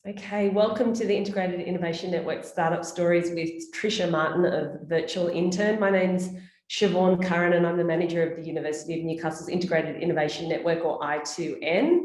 Okay, welcome to the Integrated Innovation Network Startup Stories with Tricia Martin of Virtual Intern. My name's Siobhan Curran and I'm the manager of the University of Newcastle's Integrated Innovation Network, or I2N.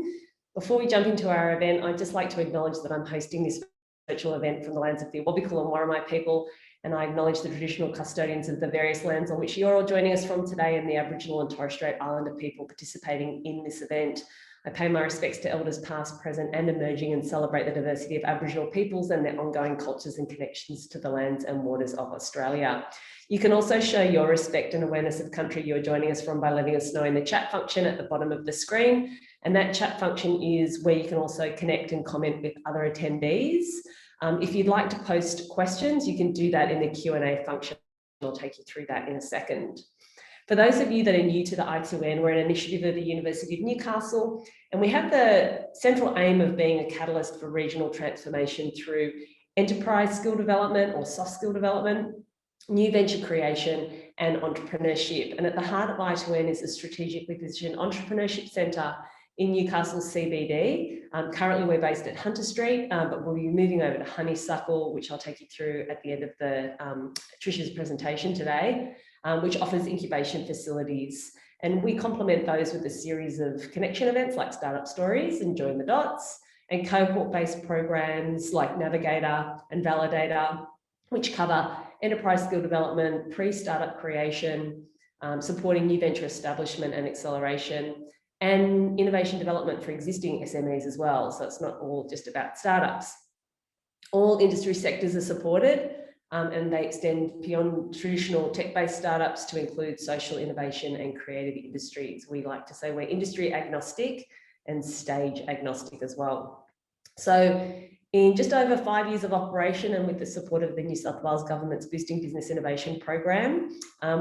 Before we jump into our event, I'd just like to acknowledge that I'm hosting this virtual event from the lands of the Awabakal and Warramai people, and I acknowledge the traditional custodians of the various lands on which you're all joining us from today and the Aboriginal and Torres Strait Islander people participating in this event. I pay my respects to elders past, present and emerging and celebrate the diversity of Aboriginal peoples and their ongoing cultures and connections to the lands and waters of Australia. You can also show your respect and awareness of the country you're joining us from by letting us know in the chat function at the bottom of the screen. And that chat function is where you can also connect and comment with other attendees. If you'd like to post questions, you can do that in the Q&A function. I'll take you through that in a second. For those of you that are new to the I2N, we're an initiative of the University of Newcastle, and we have the central aim of being a catalyst for regional transformation through enterprise skill development or soft skill development, new venture creation and entrepreneurship. And at the heart of I2N is a strategically positioned entrepreneurship centre in Newcastle CBD. Currently we're based at Hunter Street, but we'll be moving over to Honeysuckle, which I'll take you through at the end of the Tricia's presentation today. Which offers incubation facilities. And we complement those with a series of connection events like Startup Stories and Join the Dots, and cohort-based programs like Navigator and Validator, which cover enterprise skill development, pre-startup creation, supporting new venture establishment and acceleration, and innovation development for existing SMEs as well. So it's not all just about startups. All industry sectors are supported, and they extend beyond traditional tech-based startups to include social innovation and creative industries. We like to say we're industry agnostic and stage agnostic as well. So in just over 5 years of operation and with the support of the New South Wales Government's Boosting Business Innovation program,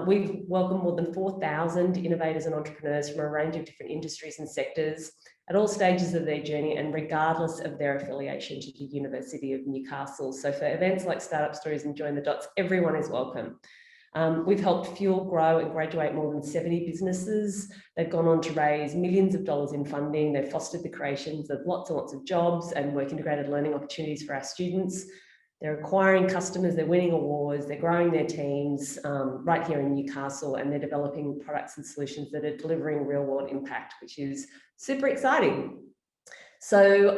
we've welcomed more than 4,000 innovators and entrepreneurs from a range of different industries and sectors at all stages of their journey and regardless of their affiliation to the University of Newcastle. So for events like Startup Stories and Join the Dots, everyone is welcome. We've helped fuel, grow and graduate more than 70 businesses. They've gone on to raise millions of dollars in funding. They've fostered the creations of lots and lots of jobs and work integrated learning opportunities for our students. They're acquiring customers, they're winning awards, they're growing their teams right here in Newcastle, and they're developing products and solutions that are delivering real world impact, which is super exciting. So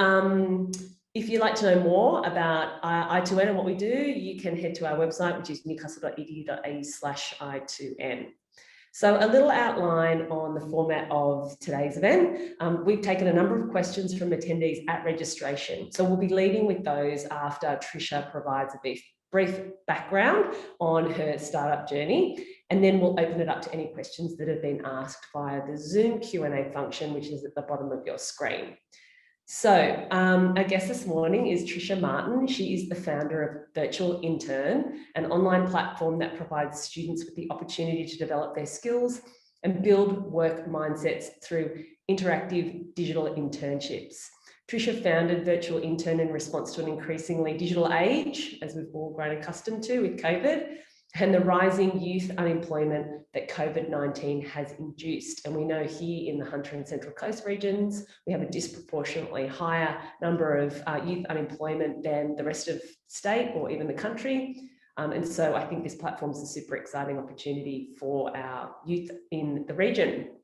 if you'd like to know more about I2N and what we do, you can head to our website, which is newcastle.edu.au/I2N. So a little outline on the format of today's event. We've taken a number of questions from attendees at registration. So we'll be leading with those after Tricia provides a brief background on her startup journey. And then we'll open it up to any questions that have been asked via the Zoom Q&A function, which is at the bottom of your screen. So our guest this morning is Tricia Martin. She is the founder of Virtual Intern, an online platform that provides students with the opportunity to develop their skills and build work mindsets through interactive digital internships. Tricia founded Virtual Intern in response to an increasingly digital age, as we've all grown accustomed to with COVID, and the rising youth unemployment that COVID-19 has induced. And we know here in the Hunter and Central Coast regions, we have a disproportionately higher number of youth unemployment than the rest of state or even the country. And so I think this platform is a super exciting opportunity for our youth in the region.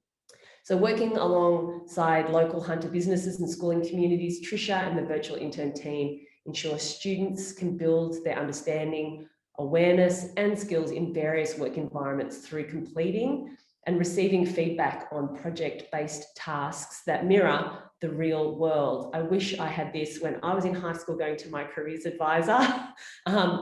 So working alongside local Hunter businesses and schooling communities, Tricia and the Virtual Intern team ensure students can build their understanding, awareness and skills in various work environments through completing and receiving feedback on project-based tasks that mirror the real world. I wish I had this when I was in high school going to my careers advisor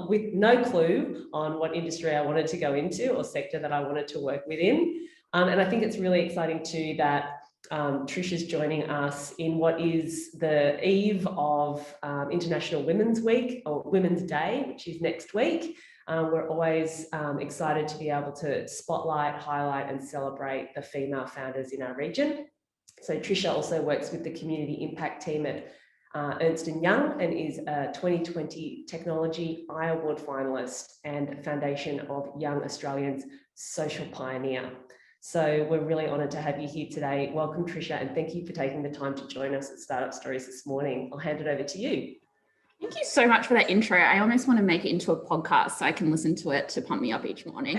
with no clue on what industry I wanted to go into or sector that I wanted to work within. And I think it's really exciting too that Tricia's joining us in what is the eve of International Women's Week or Women's Day, which is next week. We're always excited to be able to spotlight, highlight and celebrate the female founders in our region. So Tricia also works with the community impact team at Ernst & Young and is a 2020 Technology IAward finalist and Foundation of Young Australians Social Pioneer. So we're really honoured to have you here today. Welcome, Tricia, and thank you for taking the time to join us at Startup Stories this morning. I'll hand it over to you. Thank you so much for that intro. I almost want to make it into a podcast so I can listen to it to pump me up each morning.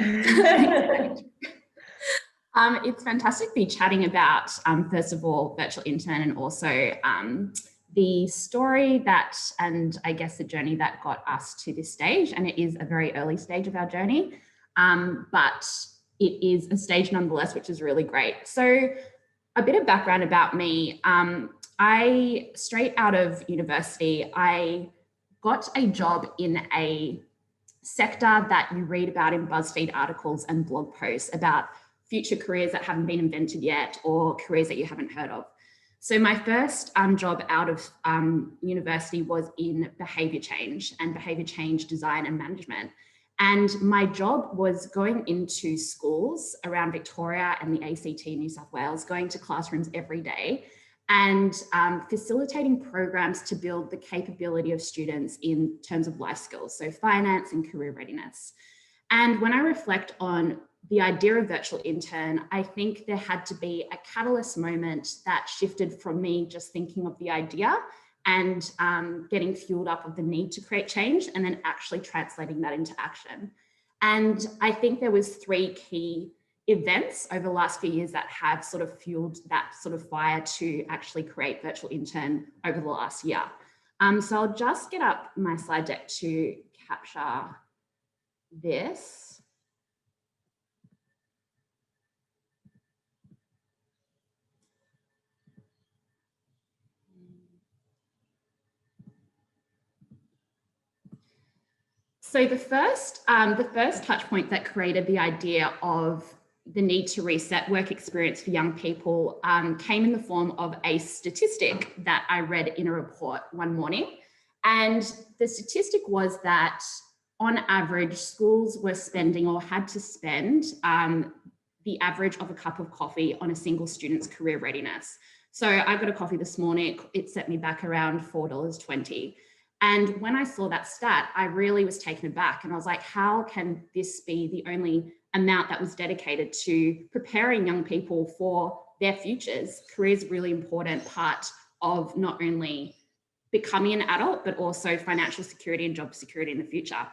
It's fantastic to be chatting about, first of all, Virtual Intern, and also the story that, and I guess the journey that got us to this stage. And it is a very early stage of our journey, but it is a stage nonetheless, which is really great. So a bit of background about me. I, straight out of university, I got a job in a sector that you read about in BuzzFeed articles and blog posts about future careers that haven't been invented yet, or careers that you haven't heard of. So my first job out of university was in behaviour change and behaviour change design and management. And my job was going into schools around Victoria and the ACT, New South Wales, going to classrooms every day and facilitating programs to build the capability of students in terms of life skills, so finance and career readiness. And when I reflect on the idea of Virtual Intern, I think there had to be a catalyst moment that shifted from me just thinking of the idea and getting fueled up of the need to create change, and then actually translating that into action. And I think there was 3 key events over the last few years that have sort of fueled that sort of fire to actually create Virtual Intern over the last year. So I'll just get up my slide deck to capture this. So the first touch point that created the idea of the need to reset work experience for young people came in the form of a statistic that I read in a report one morning. And the statistic was that on average, schools were spending or had to spend the average of a cup of coffee on a single student's career readiness. So I got a coffee this morning, it set me back around $4.20. And when I saw that stat, I really was taken aback, and I was like, how can this be the only amount that was dedicated to preparing young people for their futures? Career is a really important part of not only becoming an adult, but also financial security and job security in the future.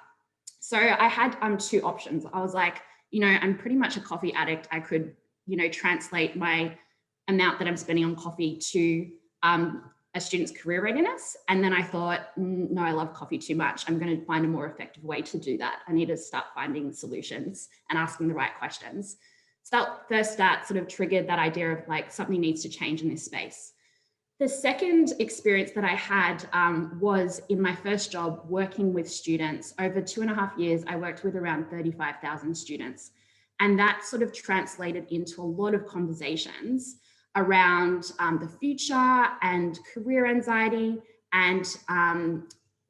So I had 2 options. I was like, I'm pretty much a coffee addict. I could, translate my amount that I'm spending on coffee to a student's career readiness. And then I thought, no, I love coffee too much. I'm going to find a more effective way to do that. I need to start finding solutions and asking the right questions. So that first stat sort of triggered that idea of like something needs to change in this space. The second experience that I had was in my first job working with students. Over 2.5 years, I worked with around 35,000 students. And that sort of translated into a lot of conversations around the future and career anxiety and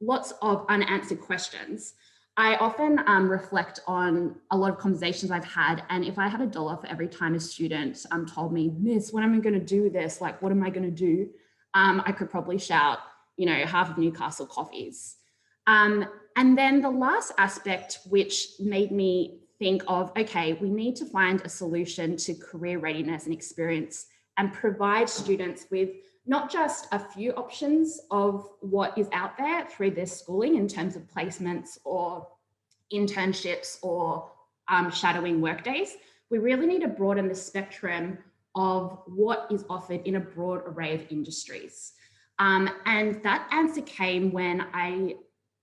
lots of unanswered questions. I often reflect on a lot of conversations I've had, and if I had $1 for every time a student told me, Miss, what am I going to do with this? Like, what am I going to do? I could probably shout, half of Newcastle coffees. And then the last aspect, which made me think of, okay, we need to find a solution to career readiness and experience and provide students with not just a few options of what is out there through their schooling in terms of placements or internships or shadowing workdays. We really need to broaden the spectrum of what is offered in a broad array of industries. And that answer came when I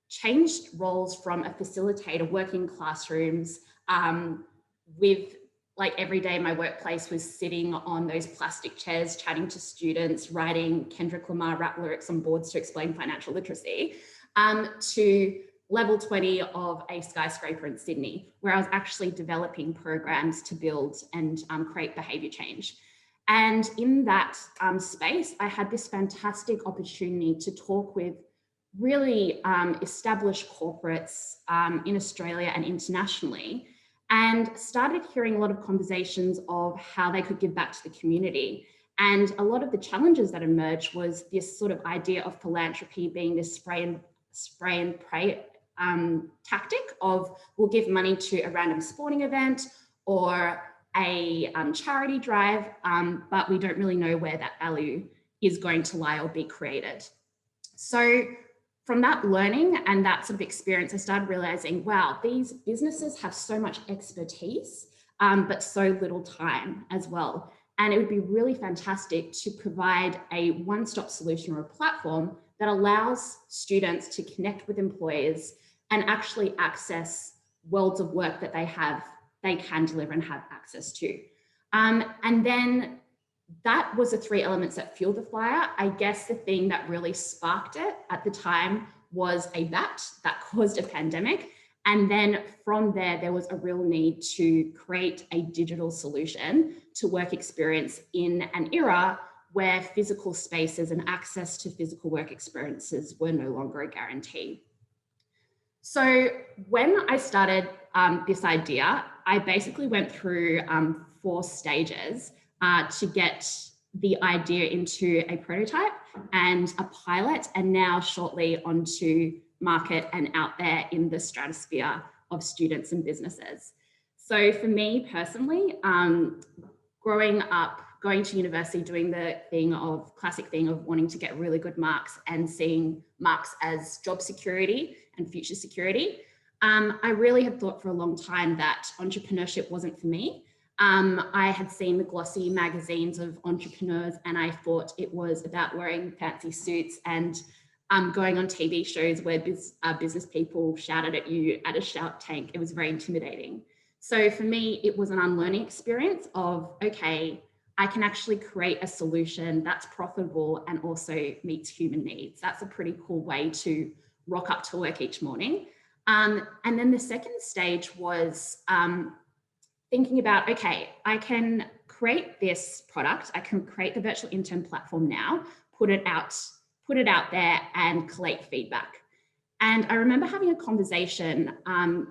changed roles from a facilitator working in classrooms with, like, every day my workplace was sitting on those plastic chairs, chatting to students, writing Kendrick Lamar rap lyrics on boards to explain financial literacy, to level 20 of a skyscraper in Sydney, where I was actually developing programs to build and create behaviour change. And in that space, I had this fantastic opportunity to talk with really established corporates in Australia and internationally, and started hearing a lot of conversations of how they could give back to the community. And a lot of the challenges that emerged was this sort of idea of philanthropy being this spray and pray tactic of, we'll give money to a random sporting event or a charity drive, but we don't really know where that value is going to lie or be created. So from that learning and that sort of experience, I started realizing, wow, these businesses have so much expertise, but so little time as well. And it would be really fantastic to provide a one-stop solution or a platform that allows students to connect with employers and actually access worlds of work that they can deliver and have access to. And then that was the three elements that fueled the fire. I guess the thing that really sparked it at the time was a bat that caused a pandemic. And then from there was a real need to create a digital solution to work experience in an era where physical spaces and access to physical work experiences were no longer a guarantee. So when I started this idea, I basically went through 4 stages to get the idea into a prototype and a pilot, and now shortly onto market and out there in the stratosphere of students and businesses. So for me personally, growing up, going to university, doing the classic thing of wanting to get really good marks and seeing marks as job security and future security, I really had thought for a long time that entrepreneurship wasn't for me. I had seen the glossy magazines of entrepreneurs and I thought it was about wearing fancy suits and going on TV shows where business people shouted at you at a Shark Tank. It was very intimidating. So for me, it was an unlearning experience of, okay, I can actually create a solution that's profitable and also meets human needs. That's a pretty cool way to rock up to work each morning. And then the second stage was thinking about, okay, I can create this product. I can create the Virtual Intern platform now, put it out there and collect feedback. And I remember having a conversation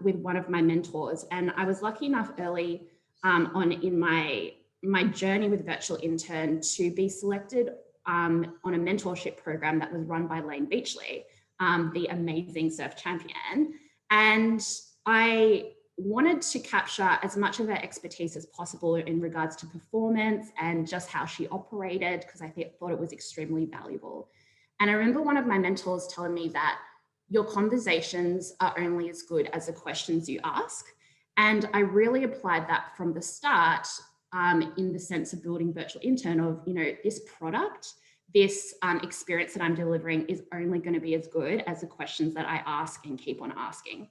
with one of my mentors, and I was lucky enough early on in my journey with Virtual Intern to be selected on a mentorship program that was run by Lane Beachley, the amazing surf champion. And I wanted to capture as much of her expertise as possible in regards to performance and just how she operated, because I thought it was extremely valuable. And I remember one of my mentors telling me that your conversations are only as good as the questions you ask. And I really applied that from the start in the sense of building Virtual Intern of, this product, this experience that I'm delivering is only going to be as good as the questions that I ask and keep on asking.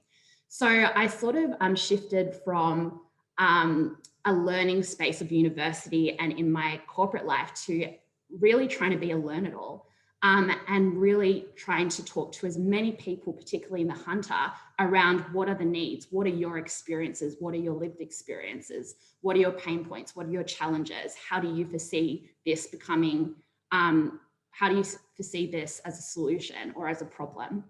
So I sort of shifted from a learning space of university and in my corporate life to really trying to be a learn-it-all. And really trying to talk to as many people, particularly in the Hunter, around what are the needs, what are your experiences, what are your lived experiences, what are your pain points, what are your challenges, how do you foresee this becoming, how do you foresee this as a solution or as a problem?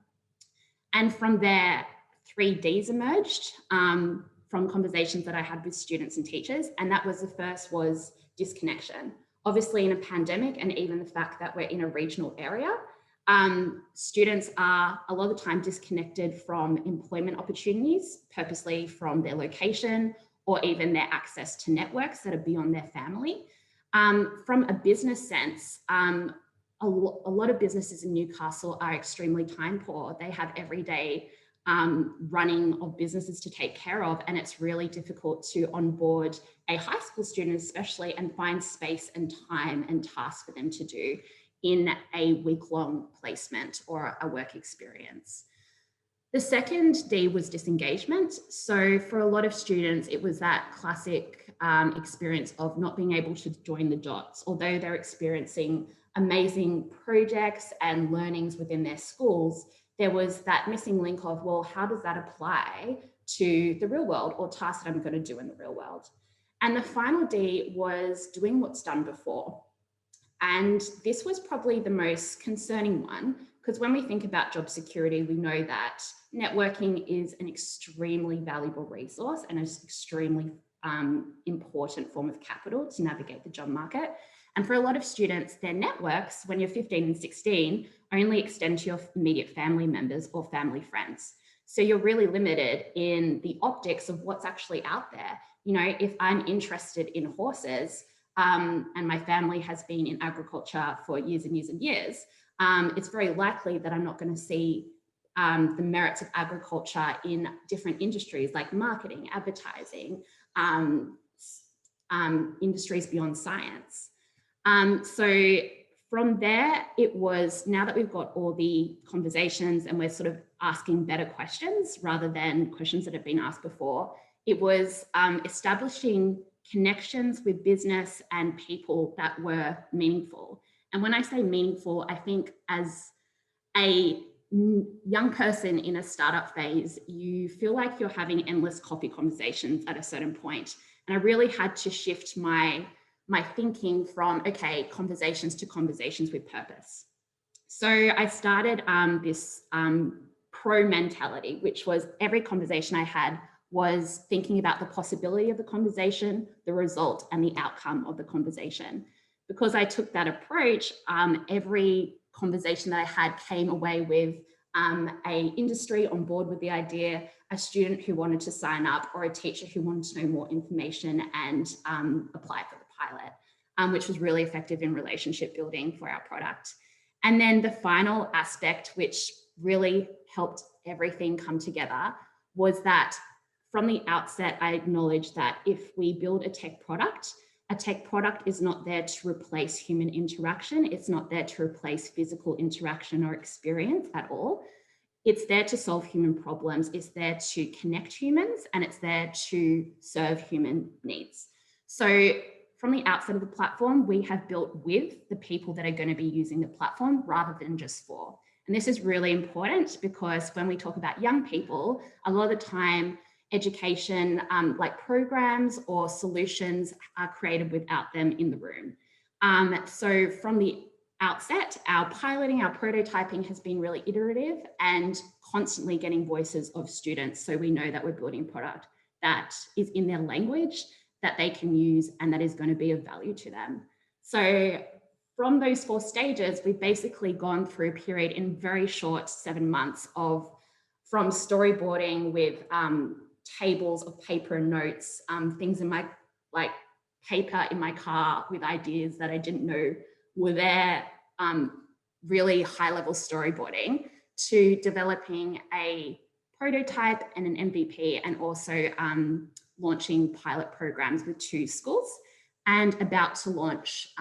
And from there, 3 Ds emerged from conversations that I had with students and teachers, and that was the first was disconnection. Obviously in a pandemic and even the fact that we're in a regional area, students are a lot of the time disconnected from employment opportunities, purposely from their location or even their access to networks that are beyond their family. From a business sense, a lot of businesses in Newcastle are extremely time poor. They have everyday running of businesses to take care of, and it's really difficult to onboard a high school student especially and find space and time and tasks for them to do in a week-long placement or a work experience. The second D was disengagement. So for a lot of students, it was that classic experience of not being able to join the dots, although they're experiencing amazing projects and learnings within their schools. There was that missing link of, well, how does that apply to the real world or tasks that I'm going to do in the real world? And the final D was doing what's done before. And this was probably the most concerning one, because when we think about job security, we know that networking is an extremely valuable resource and an extremely important form of capital to navigate the job market. And for a lot of students, their networks, when you're 15 and 16, only extend to your immediate family members or family friends. So you're really limited in the optics of what's actually out there. If I'm interested in horses and my family has been in agriculture for years and years and years, it's very likely that I'm not going to see the merits of agriculture in different industries like marketing, advertising, industries beyond science. So from there, it was, now that we've got all the conversations and we're sort of asking better questions rather than questions that have been asked before, it was establishing connections with business and people that were meaningful. And when I say meaningful, I think as a young person in a startup phase, you feel like you're having endless coffee conversations at a certain point. And I really had to shift my thinking from, okay, conversations to conversations with purpose. So I started this pro mentality, which was every conversation I had was thinking about the possibility of the conversation, the result, and the outcome of the conversation. Because I took that approach, every conversation that I had came away with a industry on board with the idea, a student who wanted to sign up, or a teacher who wanted to know more information and apply for the pilot, which was really effective in relationship building for our product. And then the final aspect, which really helped everything come together, was that from the outset, I acknowledged that if we build a tech product is not there to replace human interaction. It's not there to replace physical interaction or experience at all. It's there to solve human problems. It's there to connect humans, and it's there to serve human needs. So from the outset of the platform, we have built with the people that are going to be using the platform rather than just for. And this is really important because when we talk about young people, a lot of the time, education like programs or solutions are created without them in the room. So from the outset, our piloting, our prototyping has been really iterative and constantly getting voices of students. So we know that we're building a product that is in their language, that they can use, and that is going to be of value to them. So from those 4 stages, we've basically gone through a period in very short 7 months of from storyboarding with tables of paper and notes, things in my paper in my car with ideas that I didn't know were there, really high level storyboarding, to developing a prototype and an MVP, and also launching pilot programs with 2 schools, and about to launch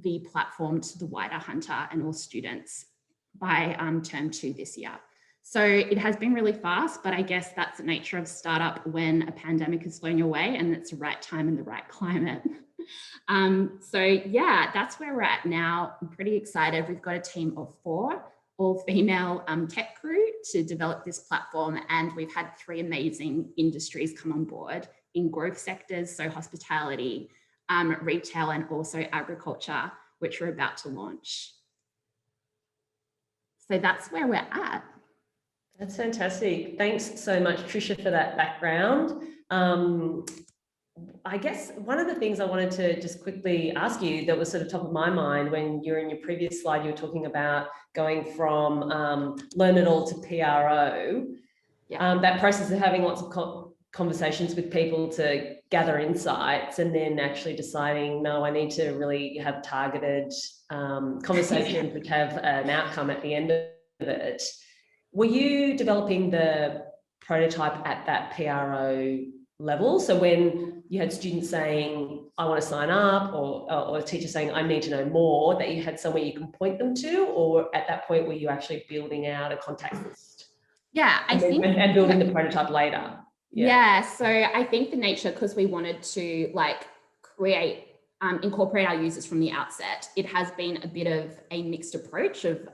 the platform to the wider Hunter and all students by term 2 this year. So it has been really fast, but I guess that's the nature of startup when a pandemic has flown your way and it's the right time and the right climate. So yeah, that's where we're at now. I'm pretty excited. We've got a team of 4 all-female tech crew to develop this platform, and we've had 3 amazing industries come on board in growth sectors, so hospitality, retail, and also agriculture, which we're about to launch. So that's where we're at. That's fantastic. Thanks so much, Tricia, for that background. I guess one of the things I wanted to just quickly ask you that was sort of top of my mind when you're in your previous slide, you were talking about going from learn it all to PRO. Yeah. That process of having lots of conversations with people to gather insights and then actually deciding, no, I need to really have targeted conversations which have an outcome at the end of it. Were you developing the prototype at that PRO level? So when you had students saying, I want to sign up, or a teacher saying, I need to know more, that you had somewhere you can point them to, or at that point, were you actually building out a contact list? Yeah, I think. And building the prototype later. Yeah, so I think the nature, because we wanted to create, incorporate our users from the outset, it has been a bit of a mixed approach of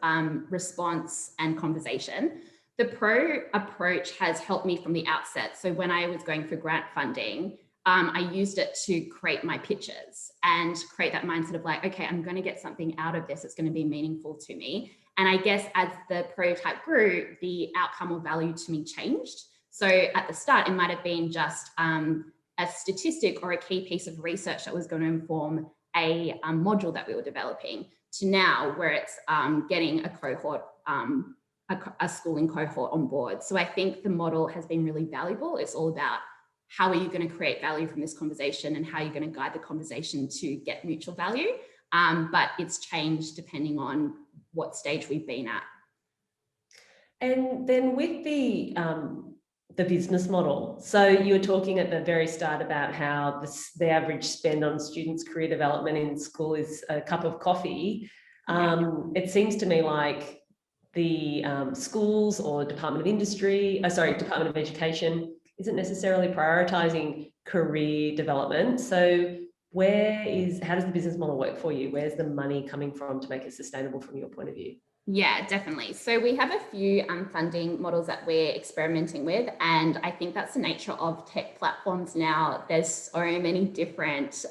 response and conversation. The pro approach has helped me from the outset. So when I was going for grant funding, I used it to create my pitches and create that mindset of okay, I'm going to get something out of this. It's going to be meaningful to me. And I guess as the prototype grew, the outcome or value to me changed. So at the start, it might have been just a statistic or a key piece of research that was going to inform a module that we were developing, to now where it's getting a cohort, a schooling cohort on board. So I think the model has been really valuable. It's all about how are you going to create value from this conversation and how you're going to guide the conversation to get mutual value. But it's changed depending on what stage we've been at. And then with the business model, so you were talking at the very start about how the average spend on students' career development in school is a cup of coffee. It seems to me like the schools or Department of Education isn't necessarily prioritising career development. So how does the business model work for you? Where's the money coming from to make it sustainable from your point of view? Yeah, definitely. So we have a few funding models that we're experimenting with, and I think that's the nature of tech platforms now. There's so many different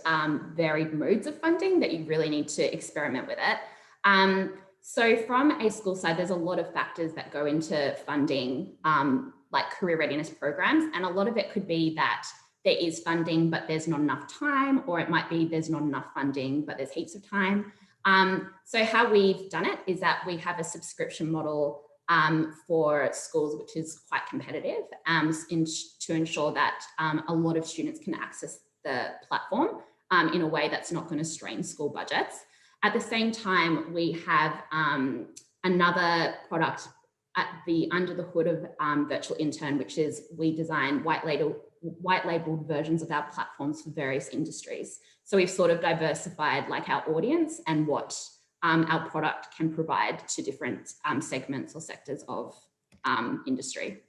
varied modes of funding that you really need to experiment with it. So from a school side, there's a lot of factors that go into funding like career readiness programs, and a lot of it could be that there is funding, but there's not enough time, or it might be there's not enough funding, but there's heaps of time. So how we've done it is that we have a subscription model for schools, which is quite competitive to ensure that a lot of students can access the platform in a way that's not going to strain school budgets. At the same time, we have another product under the hood of Virtual Intern, which is we design white labeled versions of our platforms for various industries. So we've sort of diversified like our audience and what our product can provide to different segments or sectors of industry.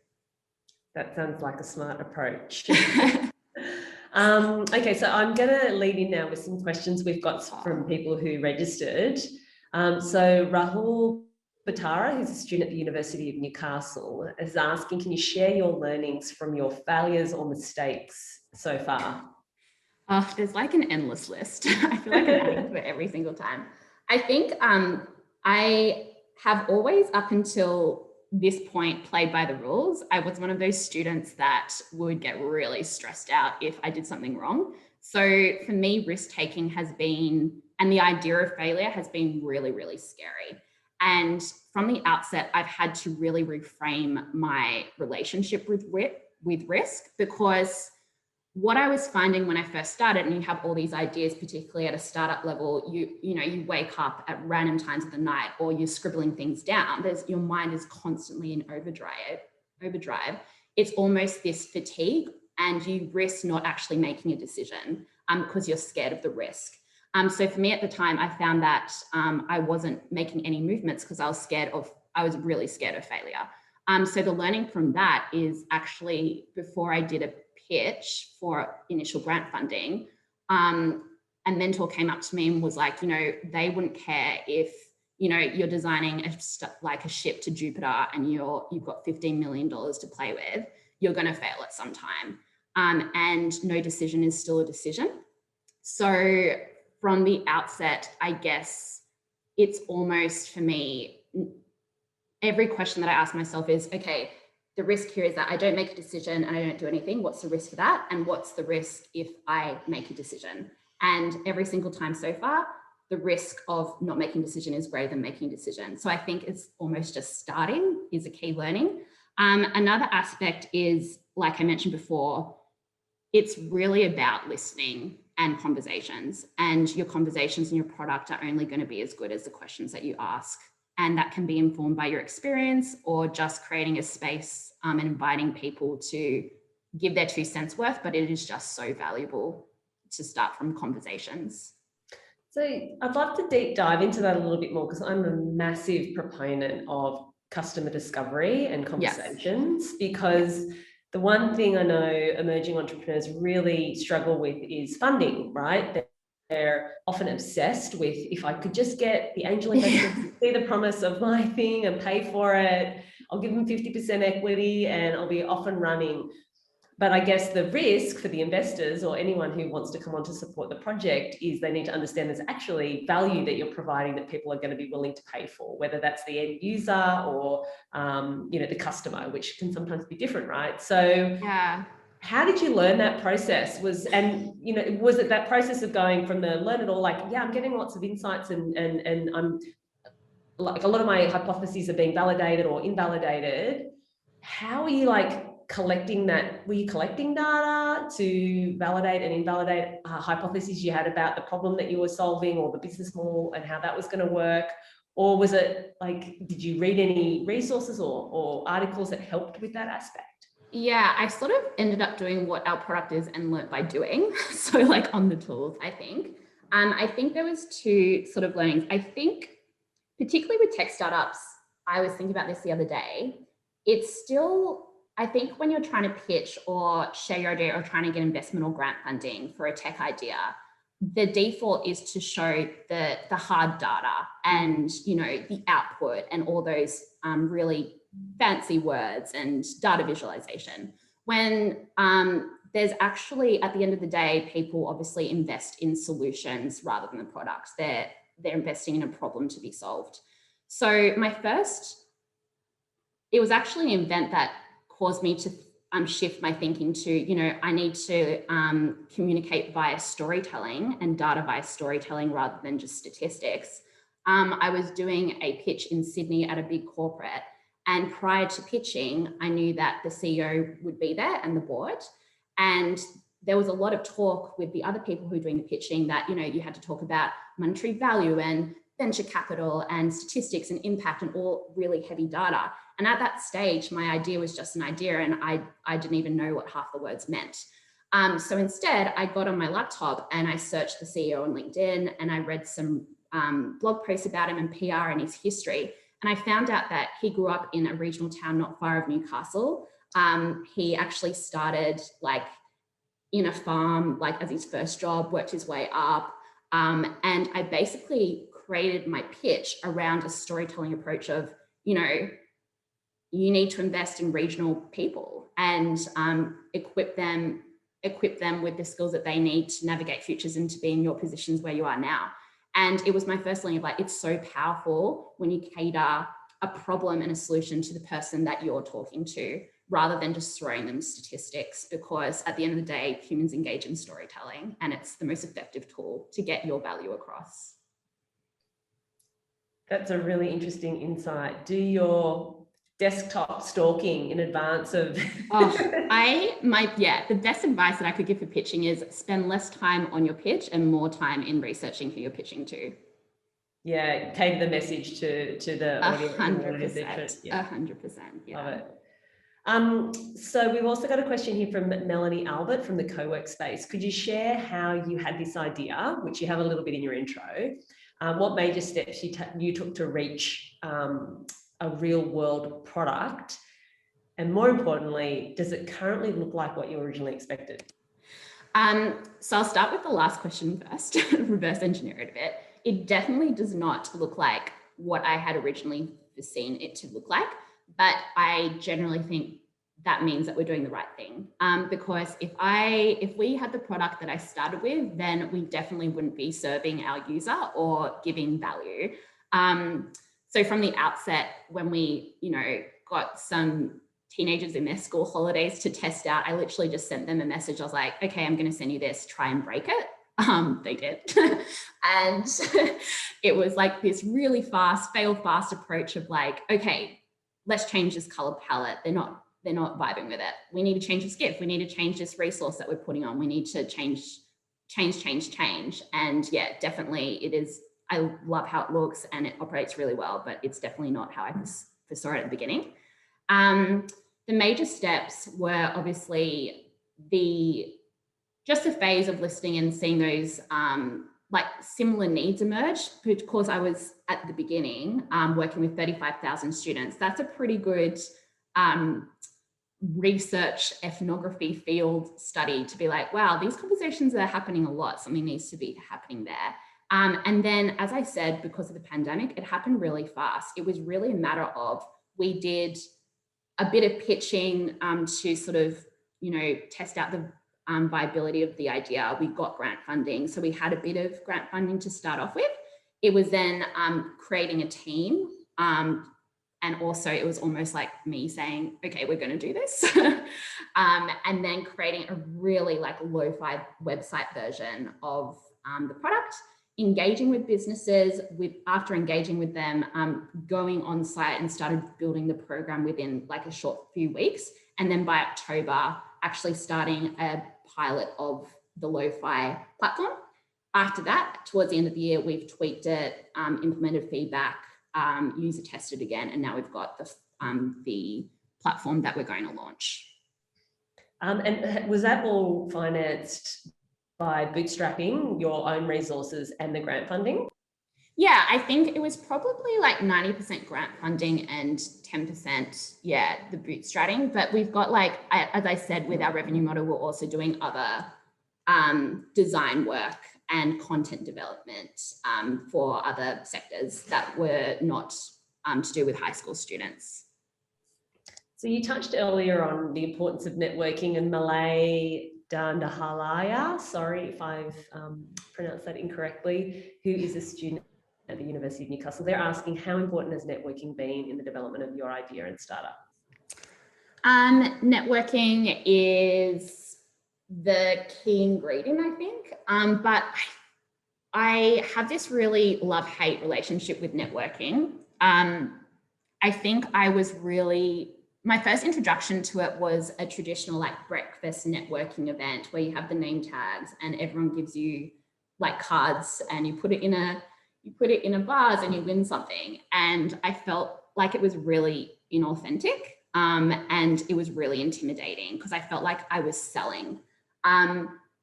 That sounds like a smart approach. Okay, so I'm going to lead in now with some questions we've got from people who registered. So Rahul Batara, who's a student at the University of Newcastle, is asking, can you share your learnings from your failures or mistakes so far? There's like an endless list. I feel like I'm adding to it every single time. I think I have always, up until this point, played by the rules. I was one of those students that would get really stressed out if I did something wrong. So for me, risk-taking has been, and the idea of failure has been really, really scary. And from the outset, I've had to really reframe my relationship with risk, because what I was finding when I first started, and you have all these ideas, particularly at a startup level, you wake up at random times of the night, or you're scribbling things down. Your mind is constantly in overdrive. It's almost this fatigue, and you risk not actually making a decision because you're scared of the risk. So for me at the time, I found that I wasn't making any movements because I was really scared of failure. So the learning from that is actually, before I did a pitch for initial grant funding, a mentor came up to me and was like, they wouldn't care if, you're designing a ship to Jupiter and you've got $15 million to play with, you're going to fail at some time. And no decision is still a decision. So from the outset, I guess it's almost, for me, every question that I ask myself is, okay, the risk here is that I don't make a decision and I don't do anything. What's the risk for that? And what's the risk if I make a decision? And every single time so far, the risk of not making a decision is greater than making a decision. So I think it's almost just starting is a key learning. Another aspect is, like I mentioned before, it's really about listening and conversations, and your conversations and your product are only going to be as good as the questions that you ask. And that can be informed by your experience, or just creating a space and inviting people to give their 2 cents worth, but it is just so valuable to start from conversations. So I'd love to deep dive into that a little bit more, because I'm a massive proponent of customer discovery and conversations, because the one thing I know emerging entrepreneurs really struggle with is funding, right? They're often obsessed with, if I could just get the angel investors to see the promise of my thing and pay for it, I'll give them 50% equity and I'll be off and running. But I guess the risk for the investors or anyone who wants to come on to support the project is they need to understand there's actually value that you're providing that people are going to be willing to pay for, whether that's the end user or, the customer, which can sometimes be different, right? So how did you learn that process? Was it that process of going from the learn it all, like, I'm getting lots of insights and I'm like, a lot of my hypotheses are being validated or invalidated. How are you collecting that? Were you collecting data to validate and invalidate hypotheses you had about the problem that you were solving or the business model and how that was going to work? Or was it like, did you read any resources or articles that helped with that aspect? Yeah, I sort of ended up doing what our product is and learnt by doing. So like on the tools, I think. I think there was two sort of learnings. I think particularly with tech startups, I was thinking about this the other day. It's still, I think when you're trying to pitch or share your idea or trying to get investment or grant funding for a tech idea, the default is to show the hard data and, you know, the output and all those really fancy words and data visualization. When there's actually, at the end of the day, people obviously invest in solutions rather than the products. They're investing in a problem to be solved. So it was actually an event that caused me to shift my thinking to, you know, I need to communicate via storytelling and data via storytelling rather than just statistics. I was doing a pitch in Sydney at a big corporate, and prior to pitching, I knew that the CEO would be there and the board. And there was a lot of talk with the other people who were doing the pitching that, you know, you had to talk about monetary value and venture capital and statistics and impact and all really heavy data. And at that stage, my idea was just an idea and I didn't even know what half the words meant. So instead, I got on my laptop and I searched the CEO on LinkedIn and I read some blog posts about him and PR and his history. And I found out that he grew up in a regional town not far of Newcastle. He actually started like in a farm, like as his first job, worked his way up. And I basically created my pitch around a storytelling approach of, you know, you need to invest in regional people and equip them with the skills that they need to navigate futures and to be in your positions where you are now. And it was my first learning of like, it's so powerful when you cater a problem and a solution to the person that you're talking to, rather than just throwing them statistics, because at the end of the day, humans engage in storytelling and it's the most effective tool to get your value across. That's a really interesting insight. Do your desktop stalking in advance of... the best advice that I could give for pitching is spend less time on your pitch and more time in researching who you're pitching to. Yeah, cater the message to the audience. 100%. Yeah. 100%. Yeah. Love it. So we've also got a question here from Melanie Albert from the co-work space. Could you share how you had this idea, which you have a little bit in your intro? What major steps you took to reach a real world product? And more importantly, does it currently look like what you originally expected? So I'll start with the last question first, reverse engineer it a bit. It definitely does not look like what I had originally foreseen it to look like, but I generally think that means that we're doing the right thing. Because if we had the product that I started with, then we definitely wouldn't be serving our user or giving value. So from the outset, when we, you know, got some teenagers in their school holidays to test out, I literally just sent them a message. I was like, okay, I'm going to send you this, try and break it. They did. And it was like this really fast, fail fast approach of like, okay, let's change this color palette. They're not vibing with it. We need to change this GIF. We need to change this resource that we're putting on. We need to change. And yeah, definitely it is. I love how it looks and it operates really well, but it's definitely not how I saw it at the beginning. The major steps were obviously just a phase of listening and seeing those like similar needs emerge, because I was at the beginning working with 35,000 students. That's a pretty good research ethnography field study to be like, wow, these conversations are happening a lot. Something needs to be happening there. And then, as I said, because of the pandemic, it happened really fast. It was really a matter of, we did a bit of pitching to sort of, you know, test out the viability of the idea. We got grant funding. So we had a bit of grant funding to start off with. It was then creating a team. And also it was almost like me saying, okay, we're going to do this. And then creating a really like lo-fi website version of the product, engaging with businesses, after engaging with them, going on site and started building the program within like a short few weeks. And then by October, actually starting a pilot of the lo-fi platform. After that, towards the end of the year, we've tweaked it, implemented feedback, user tested again. And now we've got the platform that we're going to launch. And was that all financed by bootstrapping your own resources and the grant funding? Yeah, I think it was probably like 90% grant funding and 10%, yeah, the bootstrapping. But we've got, like, as I said, with our revenue model, we're also doing other design work and content development for other sectors that were not to do with high school students. So you touched earlier on the importance of networking, and Malay Dandahalaya, sorry if I've pronounced that incorrectly, who is a student at the University of Newcastle. They're asking, how important has networking been in the development of your idea and startup? Networking is the key ingredient, I think. But I have this really love-hate relationship with networking. I think my first introduction to it was a traditional like breakfast networking event where you have the name tags and everyone gives you like cards and you put it in a vase and you win something. And I felt like it was really inauthentic and it was really intimidating because I felt like I was selling.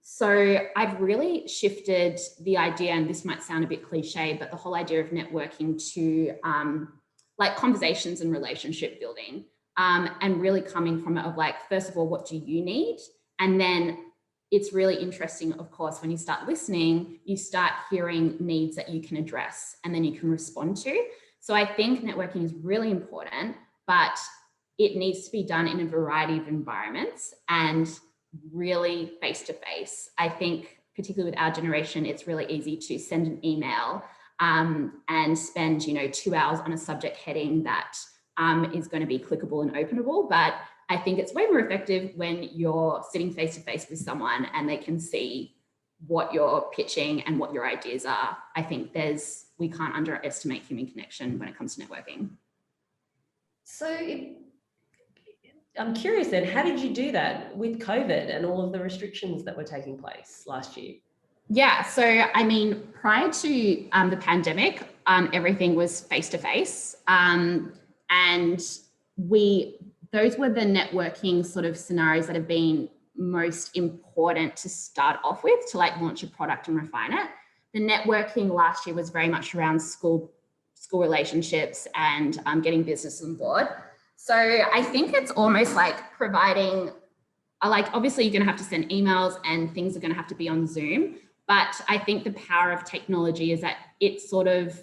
So I've really shifted the idea, and this might sound a bit cliche, but the whole idea of networking to like conversations and relationship building, and really coming from it of like, first of all, what do you need? And then it's really interesting, of course, when you start listening, you start hearing needs that you can address and then you can respond to. So I think networking is really important, but it needs to be done in a variety of environments and really face-to-face. I think particularly with our generation, it's really easy to send an email and spend 2 hours on a subject heading that is going to be clickable and openable. But I think it's way more effective when you're sitting face-to-face with someone and they can see what you're pitching and what your ideas are. I think we can't underestimate human connection when it comes to networking. So I'm curious then, how did you do that with COVID and all of the restrictions that were taking place last year? Yeah, so I mean, prior to the pandemic, everything was face-to-face. And those were the networking sort of scenarios that have been most important to start off with, to like launch a product and refine it. The networking last year was very much around school relationships and getting business on board. So I think it's almost like providing, like obviously you're going to have to send emails and things are going to have to be on Zoom. But I think the power of technology is that it sort of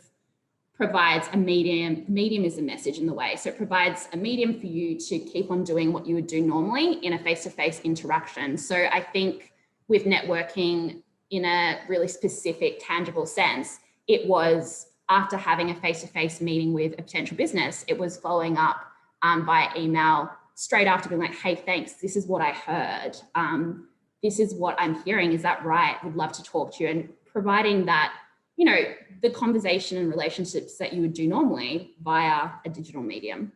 provides a medium. Medium is a message in the way. So it provides a medium for you to keep on doing what you would do normally in a face-to-face interaction. So I think with networking in a really specific, tangible sense, it was after having a face-to-face meeting with a potential business, it was following up by email straight after being like, hey, thanks, this is what I heard. This is what I'm hearing. Is that right? Would love to talk to you. And providing that, the conversation and relationships that you would do normally via a digital medium.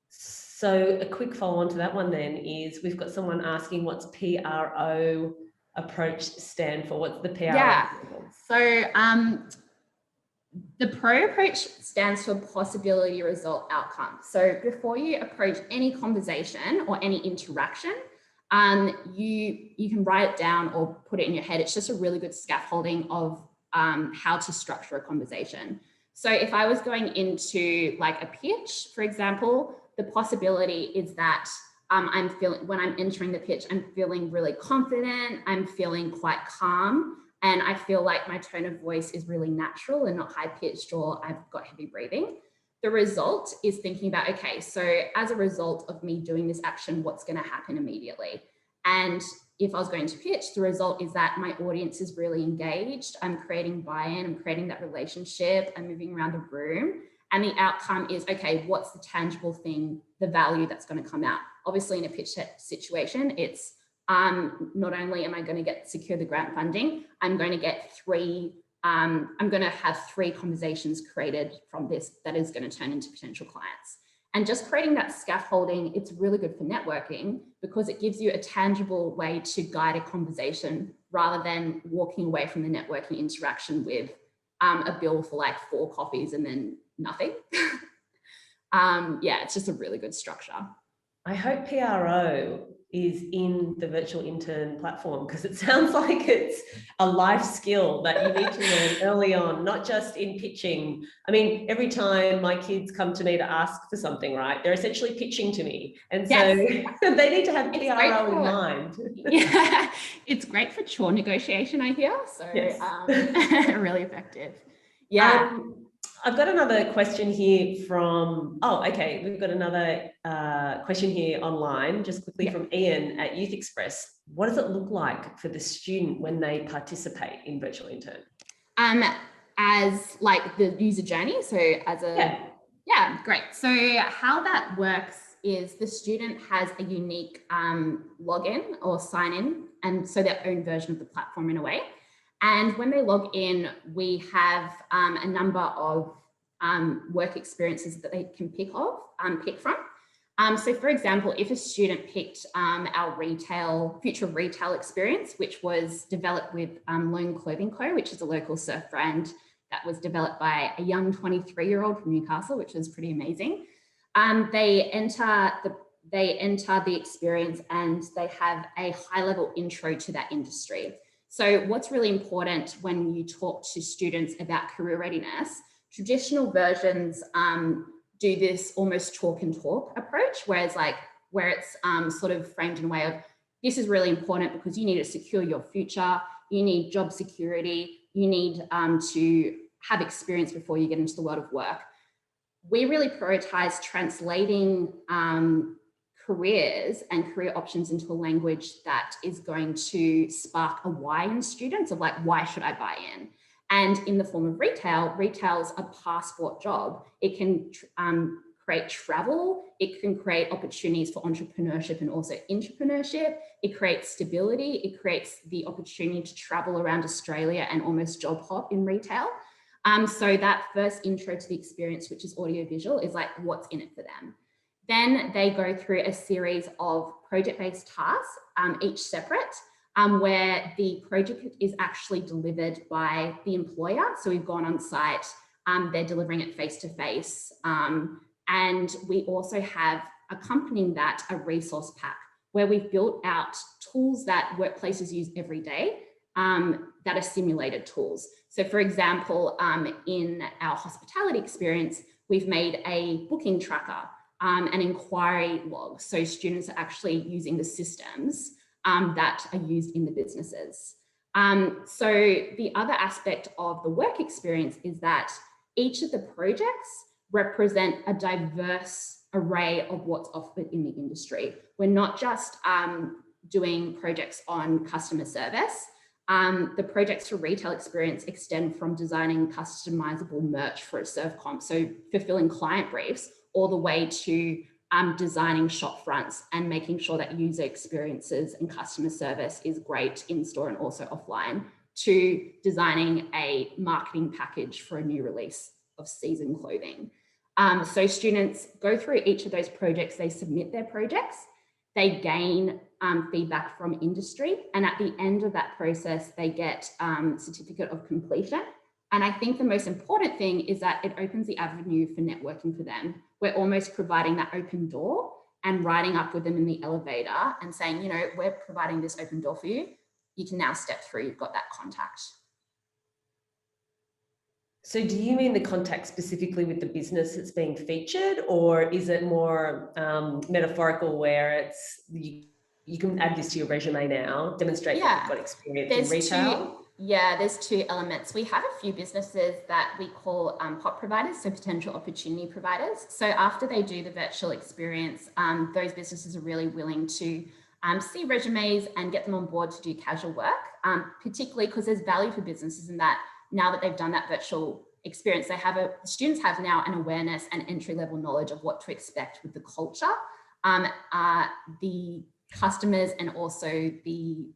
So a quick follow-on to that one then is we've got someone asking what's PRO approach stand for? What's the PRO? Yeah, so the PRO approach stands for possibility, result, outcome. So before you approach any conversation or any interaction, you can write it down or put it in your head. It's just a really good scaffolding of how to structure a conversation. So if I was going into like a pitch, for example, the possibility is that when I'm entering the pitch, I'm feeling really confident, I'm feeling quite calm, and I feel like my tone of voice is really natural and not high-pitched or I've got heavy breathing. The result is thinking about, okay, so as a result of me doing this action, what's going to happen immediately? And if I was going to pitch, the result is that my audience is really engaged. I'm creating buy-in, I'm creating that relationship, I'm moving around the room. And the outcome is, okay, what's the tangible thing, the value that's going to come out? Obviously, in a pitch situation, it's not only am I going to secure the grant funding, I'm going to have 3 conversations created from this that is going to turn into potential clients. And just creating that scaffolding, it's really good for networking because it gives you a tangible way to guide a conversation rather than walking away from the networking interaction with a bill for like 4 coffees and then nothing. Yeah, it's just a really good structure. I hope PRO is in the virtual intern platform, because it sounds like it's a life skill that you need to learn early on, not just in pitching. I mean, every time my kids come to me to ask for something, right, they're essentially pitching to me. And so Yes. they need to have PRO in mind. Yeah, it's great for chore negotiation, I hear. So Yes. really effective. Yeah. I've got another question here from, okay, we've got another question here online, just quickly from Ian at Youth Express. What does it look like for the student when they participate in Virtual Intern? As like the user journey, so as a, yeah, great. So how that works is the student has a unique login or sign in, and so their own version of the platform in a way. And when they log in, we have a number of work experiences that they can pick from. So for example, if a student picked our future retail experience, which was developed with Lone Clothing Co., which is a local surf brand that was developed by a young 23-year-old from Newcastle, which was pretty amazing. They enter the experience and they have a high-level intro to that industry. So what's really important when you talk to students about career readiness, traditional versions do this almost chalk and talk approach, whereas where it's sort of framed in a way of, this is really important because you need to secure your future, you need job security, you need to have experience before you get into the world of work. We really prioritize translating careers and career options into a language that is going to spark a why in students of like, why should I buy in? And in the form of retail's a passport job. It can create travel, it can create opportunities for entrepreneurship and also intrapreneurship. It creates stability, it creates the opportunity to travel around Australia and almost job hop in retail. So that first intro to the experience, which is audiovisual, is like what's in it for them. Then they go through a series of project-based tasks, each separate, where the project is actually delivered by the employer. So we've gone on site, they're delivering it face-to-face. And we also have accompanying that a resource pack where we've built out tools that workplaces use every day that are simulated tools. So for example, in our hospitality experience, we've made a booking tracker, an inquiry log. So students are actually using the systems that are used in the businesses. So the other aspect of the work experience is that each of the projects represent a diverse array of what's offered in the industry. We're not just doing projects on customer service. The projects for retail experience extend from designing customizable merch for a surf comp, so fulfilling client briefs, all the way to designing shop fronts and making sure that user experiences and customer service is great in store and also offline, to designing a marketing package for a new release of season clothing. So students go through each of those projects, they submit their projects, they gain feedback from industry, and at the end of that process, they get certificate of completion. And I think the most important thing is that it opens the avenue for networking for them. We're almost providing that open door and riding up with them in the elevator and saying, you know, we're providing this open door for you. You can now step through, you've got that contact. So do you mean the contact specifically with the business that's being featured, or is it more metaphorical where it's you can add this to your resume now, demonstrate that you've got experience in retail? There's two elements. We have a few businesses that we call POP providers, so potential opportunity providers. So after they do the virtual experience, those businesses are really willing to see resumes and get them on board to do casual work, particularly because there's value for businesses in that now that they've done that virtual experience, students have now an awareness and entry-level knowledge of what to expect with the culture, the customers, and also the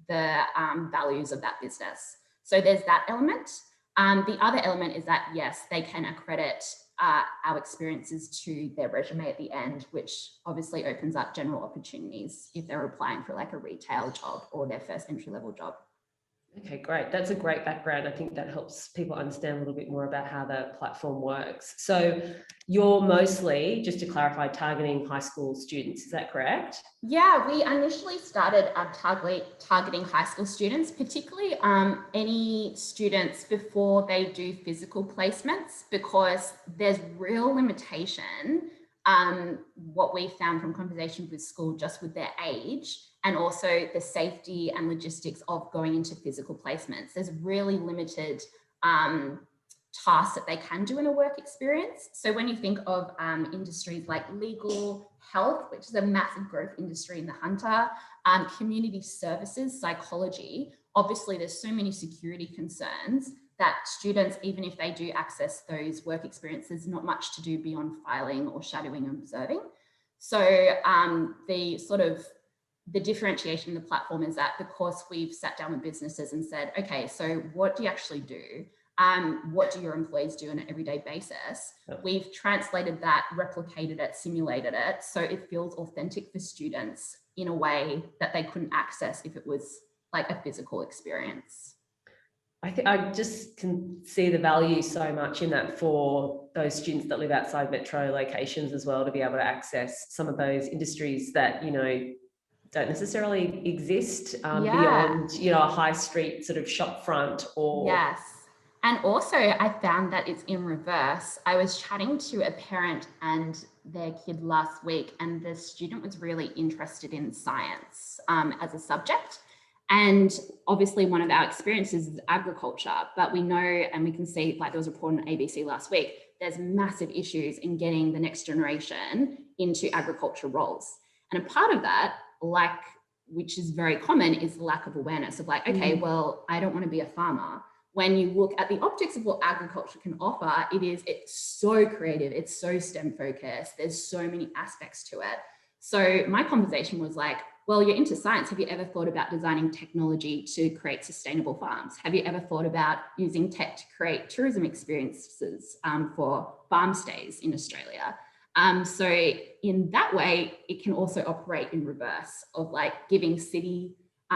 values of that business. So there's that element. The other element is that, yes, they can accredit our experiences to their resume at the end, which obviously opens up general opportunities if they're applying for like a retail job or their first entry-level job. Okay, great. That's a great background. I think that helps people understand a little bit more about how the platform works. So you're mostly, just to clarify, targeting high school students, is that correct? Yeah, we initially started targeting high school students, particularly any students before they do physical placements, because there's real limitation, what we found from conversations with school, just with their age, and also the safety and logistics of going into physical placements. There's really limited tasks that they can do in a work experience. So when you think of industries like legal, health, which is a massive growth industry in the Hunter, community services, psychology, obviously there's so many security concerns that students, even if they do access those work experiences, not much to do beyond filing or shadowing and observing. So the differentiation in the platform is that, because we've sat down with businesses and said, okay, so what do you actually do? What do your employees do on an everyday basis? We've translated that, replicated it, simulated it, so it feels authentic for students in a way that they couldn't access if it was like a physical experience. I think I just can see the value so much in that for those students that live outside metro locations as well, to be able to access some of those industries that, you know, don't necessarily exist beyond, you know, a high street sort of shop front or. Yes. And also I found that it's in reverse. I was chatting to a parent and their kid last week, and the student was really interested in science as a subject. And obviously one of our experiences is agriculture, but we know, and we can see, like there was a report on ABC last week, there's massive issues in getting the next generation into agriculture roles. And a part of that, like, which is very common, is the lack of awareness of like, okay, well, I don't want to be a farmer. When you look at the optics of what agriculture can offer, it's so creative, it's so STEM focused, there's so many aspects to it. So my conversation was like, well, you're into science. Have you ever thought about designing technology to create sustainable farms? Have you ever thought about using tech to create tourism experiences for farm stays in Australia? So in that way, it can also operate in reverse of like giving city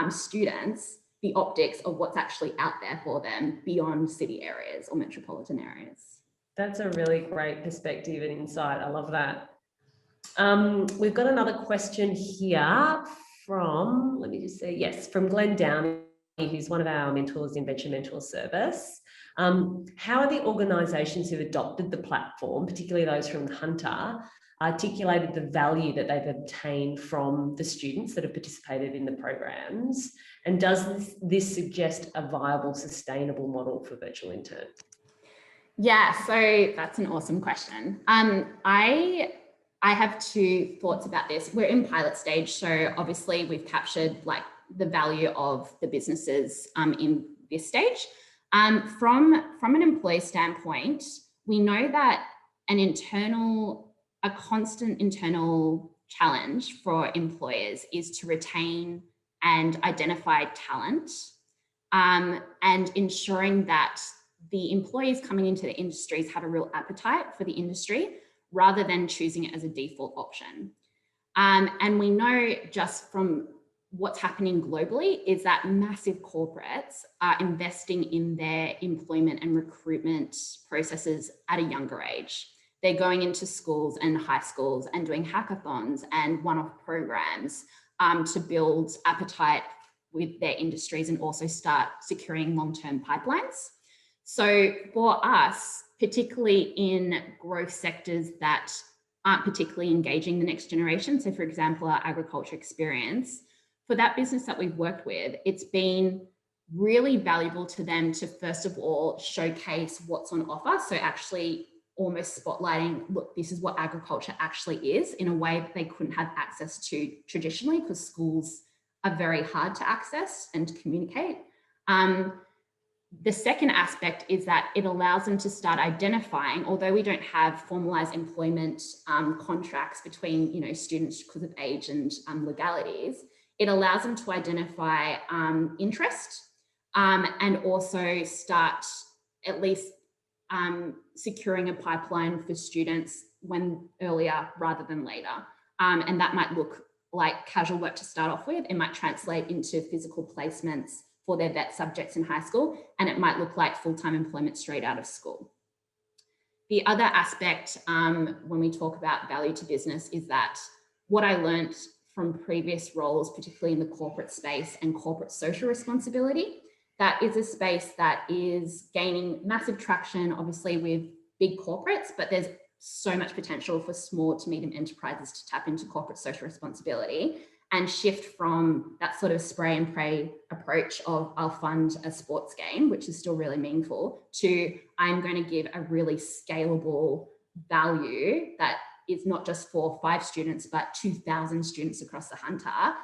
students the optics of what's actually out there for them beyond city areas or metropolitan areas. That's a really great perspective and insight. I love that. We've got another question here from, let me just see, yes, from Glenn Downey, who's one of our mentors in Venture Mentor Service. How are the organisations who've adopted the platform, particularly those from Hunter, articulated the value that they've obtained from the students that have participated in the programs? And does this suggest a viable, sustainable model for Virtual Intern? Yeah, so that's an awesome question. I have two thoughts about this. We're in pilot stage, so obviously we've captured like the value of the businesses in this stage. From an employee standpoint, we know that a constant internal challenge for employers is to retain and identify talent, and ensuring that the employees coming into the industries have a real appetite for the industry, rather than choosing it as a default option. And we know just from what's happening globally is that massive corporates are investing in their employment and recruitment processes at a younger age. They're going into schools and high schools and doing hackathons and one-off programs to build appetite with their industries and also start securing long-term pipelines. So for us, particularly in growth sectors that aren't particularly engaging the next generation, so for example, our agriculture experience, for that business that we've worked with, it's been really valuable to them to first of all showcase what's on offer. So actually almost spotlighting, look, this is what agriculture actually is, in a way that they couldn't have access to traditionally, because schools are very hard to access and to communicate. The second aspect is that it allows them to start identifying, although we don't have formalized employment contracts between, you know, students because of age and legalities, it allows them to identify interest and also start at least securing a pipeline for students when earlier rather than later. And that might look like casual work to start off with. It might translate into physical placements for their vet subjects in high school, and it might look like full-time employment straight out of school. The other aspect when we talk about value to business is that what I learned from previous roles, particularly in the corporate space and corporate social responsibility, that is a space that is gaining massive traction, obviously with big corporates, but there's so much potential for small to medium enterprises to tap into corporate social responsibility and shift from that sort of spray and pray approach of I'll fund a sports game, which is still really meaningful, to I'm going to give a really scalable value that is not just for 5 students, but 2,000 students across the Hunter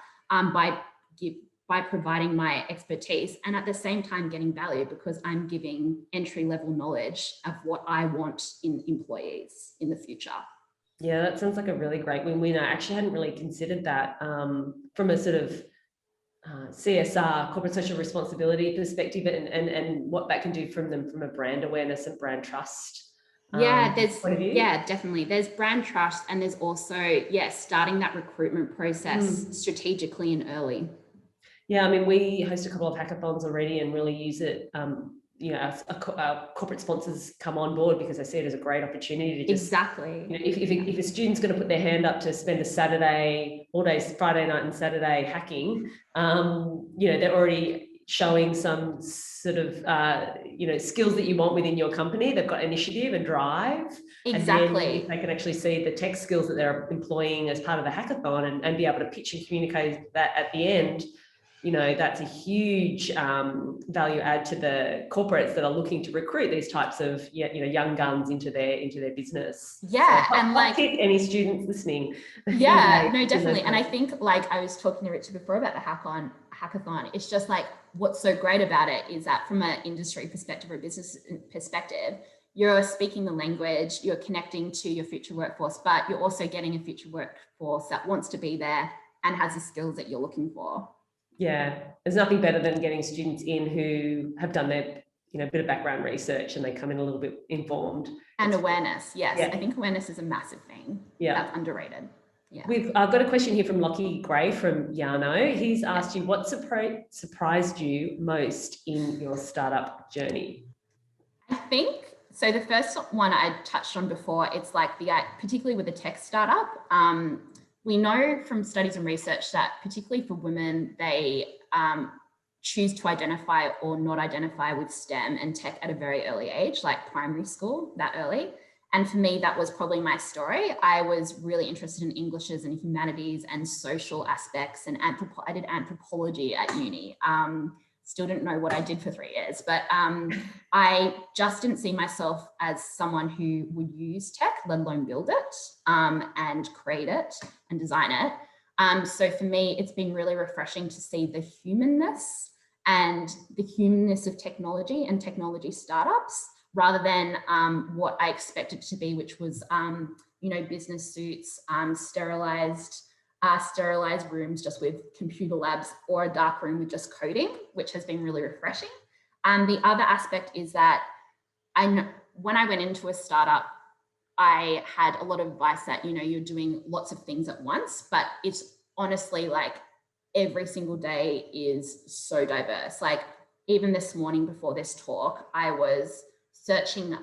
by providing my expertise and at the same time getting value because I'm giving entry-level knowledge of what I want in employees in the future. Yeah, that sounds like a really great win-win. I actually hadn't really considered that from a sort of CSR, corporate social responsibility perspective, and what that can do from a brand awareness and brand trust. Definitely. There's brand trust, and there's also, starting that recruitment process strategically and early. Yeah, I mean, we host a couple of hackathons already and really use it. Our corporate sponsors come on board because they see it as a great opportunity to just, if a student's going to put their hand up to spend a Saturday, all day, Friday night and Saturday hacking, they're already showing some sort of, skills that you want within your company. They've got initiative and drive. Exactly. And then they can actually see the tech skills that they're employing as part of the hackathon and be able to pitch and communicate that at the end. That's a huge value add to the corporates that are looking to recruit these types of young guns into their business. Yeah, so, and like any students listening. Yeah, no, definitely. And I think, like I was talking to Richard before about the hackathon, it's just like what's so great about it is that from an industry perspective or a business perspective, you're speaking the language, you're connecting to your future workforce, but you're also getting a future workforce that wants to be there and has the skills that you're looking for. Yeah, there's nothing better than getting students in who have done their bit of background research and they come in a little bit informed. And awareness, yes. Yeah. I think awareness is a massive thing. Yeah. That's underrated. Yeah. We've got a question here from Lockie Gray from Yarno. He's asked you, what surprised you most in your startup journey? I think, so the first one I touched on before, it's like particularly with a tech startup, we know from studies and research that particularly for women, they choose to identify or not identify with STEM and tech at a very early age, like primary school, that early. And for me, that was probably my story. I was really interested in Englishes and humanities and social aspects, and I did anthropology at uni. Still didn't know what I did for 3 years, but I just didn't see myself as someone who would use tech, let alone build it and create it and design it. So for me, it's been really refreshing to see the humanness of technology and technology startups, rather than what I expected to be, which was, business suits, sterilized rooms just with computer labs, or a dark room with just coding, which has been really refreshing. The other aspect is that when I went into a startup, I had a lot of advice that, you're doing lots of things at once, but it's honestly like every single day is so diverse. Like even this morning before this talk, I was searching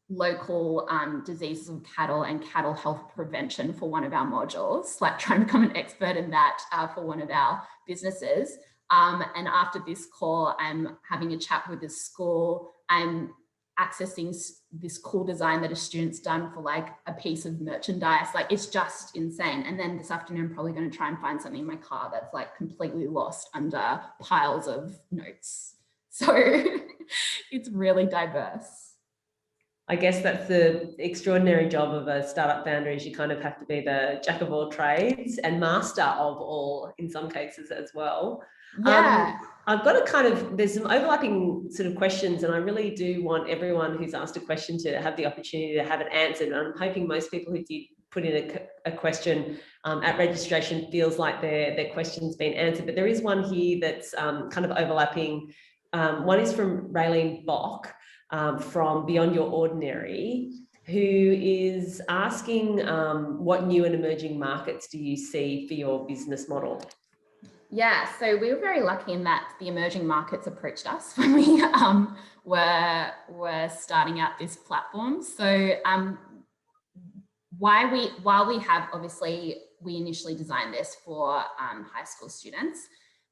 local diseases of cattle and cattle health prevention for one of our modules, like trying to become an expert in that for one of our businesses. And after this call, I'm having a chat with the school. I'm accessing this cool design that a student's done for like a piece of merchandise. Like it's just insane. And then this afternoon, I'm probably going to try and find something in my car that's like completely lost under piles of notes. So it's really diverse. I guess that's the extraordinary job of a startup founder, is you kind of have to be the jack of all trades and master of all in some cases as well. Yeah. I've got there's some overlapping sort of questions, and I really do want everyone who's asked a question to have the opportunity to have it answered. And I'm hoping most people who did put in a question at registration feels like their question's been answered. But there is one here that's kind of overlapping. One is from Raylene Bock, from Beyond Your Ordinary, who is asking what new and emerging markets do you see for your business model? Yeah, so we were very lucky in that the emerging markets approached us when we were starting out this platform. So while we have obviously, we initially designed this for high school students,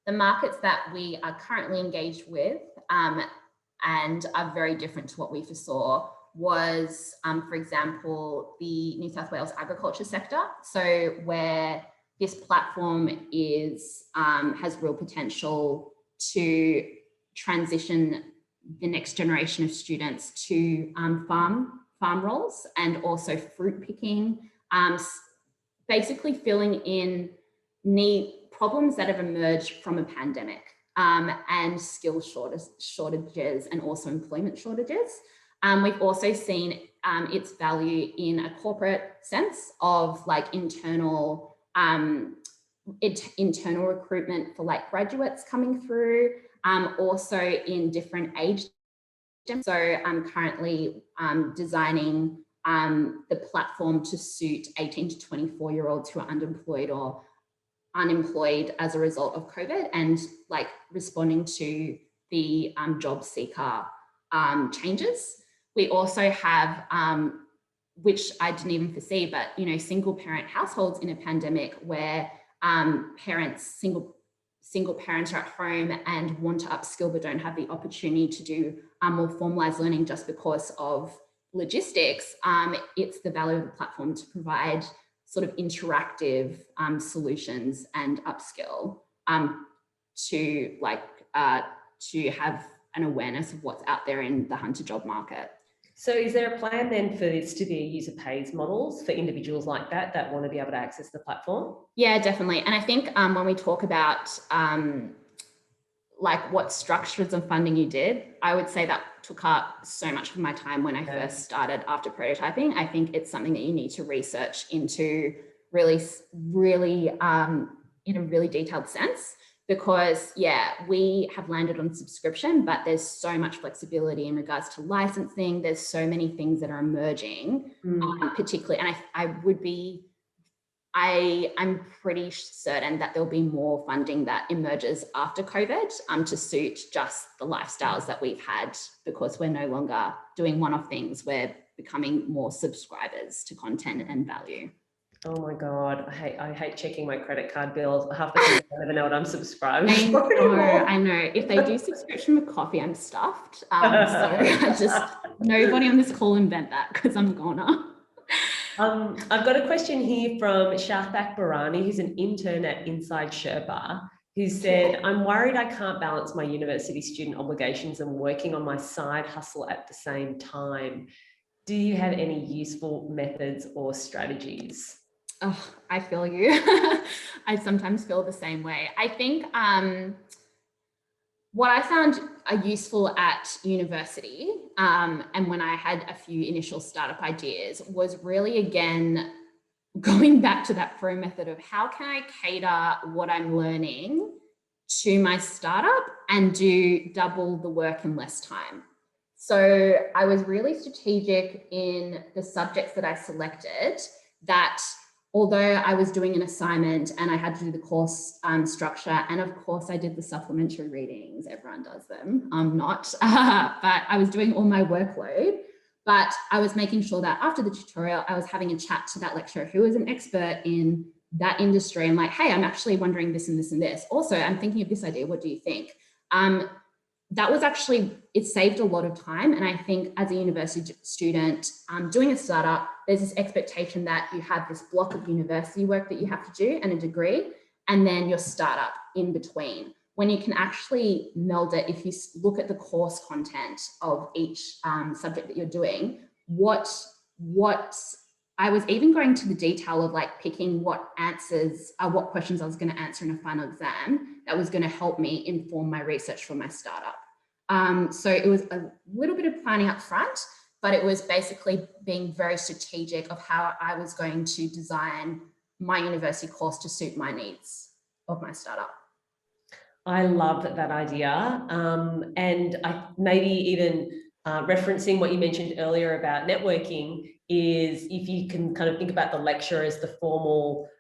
the markets that we are currently engaged with and are very different to what we foresaw was, for example, the New South Wales agriculture sector. So where this platform is has real potential to transition the next generation of students to farm roles and also fruit picking, basically filling in problems that have emerged from a pandemic and skill shortages and also employment shortages. We've also seen its value in a corporate sense of like internal recruitment for like graduates coming through, also in different age. So I'm currently designing the platform to suit 18 to 24-year-olds who are underemployed or unemployed as a result of COVID, and like responding to the job seeker changes. We also have, which I didn't even foresee, but single parent households in a pandemic where single parents are at home and want to upskill but don't have the opportunity to do more formalized learning just because of logistics. It's the value of the platform to provide sort of interactive solutions and upskill to have an awareness of what's out there in the hunter job market. So is there a plan then for this to be a user pays models for individuals like that want to be able to access the platform? Yeah, definitely. And I think when we talk about like what structures of funding you did, I would say that took up so much of my time when I first started after prototyping. I think it's something that you need to research into really in a really detailed sense, because we have landed on subscription, but there's so much flexibility in regards to licensing. There's so many things that are emerging, particularly, and I'm pretty certain that there'll be more funding that emerges after COVID to suit just the lifestyles that we've had, because we're no longer doing one-off things. We're becoming more subscribers to content and value. Oh my God, I hate checking my credit card bills. Half the time I don't even know what I'm subscribed for anymore. I know. If they do subscription with coffee, I'm stuffed. So I just, nobody on this call invent that, because I'm gonna. I've got a question here from Shahbak Barani, who's an intern at Inside Sherpa, who said, I'm worried I can't balance my university student obligations and working on my side hustle at the same time. Do you have any useful methods or strategies? Oh, I feel you. I sometimes feel the same way. I think what I found useful at university and when I had a few initial startup ideas was really, again, going back to that pro method of how can I cater what I'm learning to my startup and do double the work in less time. So I was really strategic in the subjects that I selected, that although I was doing an assignment and I had to do the course structure, and of course I did the supplementary readings, everyone does them, I'm not, but I was doing all my workload, but I was making sure that after the tutorial, I was having a chat to that lecturer who was an expert in that industry and like, hey, I'm actually wondering this and this and this. Also, I'm thinking of this idea, what do you think? That was actually, it saved a lot of time. And I think as a university student doing a startup, there's this expectation that you have this block of university work that you have to do and a degree, and then your startup in between. When you can actually meld it, if you look at the course content of each subject that you're doing, what I was even going to the detail of like picking what questions I was going to answer in a final exam that was going to help me inform my research for my startup. So it was a little bit of planning up front, but it was basically being very strategic of how I was going to design my university course to suit my needs of my startup. I love that idea. And I maybe even referencing what you mentioned earlier about networking is if you can kind of think about the lecture as the formal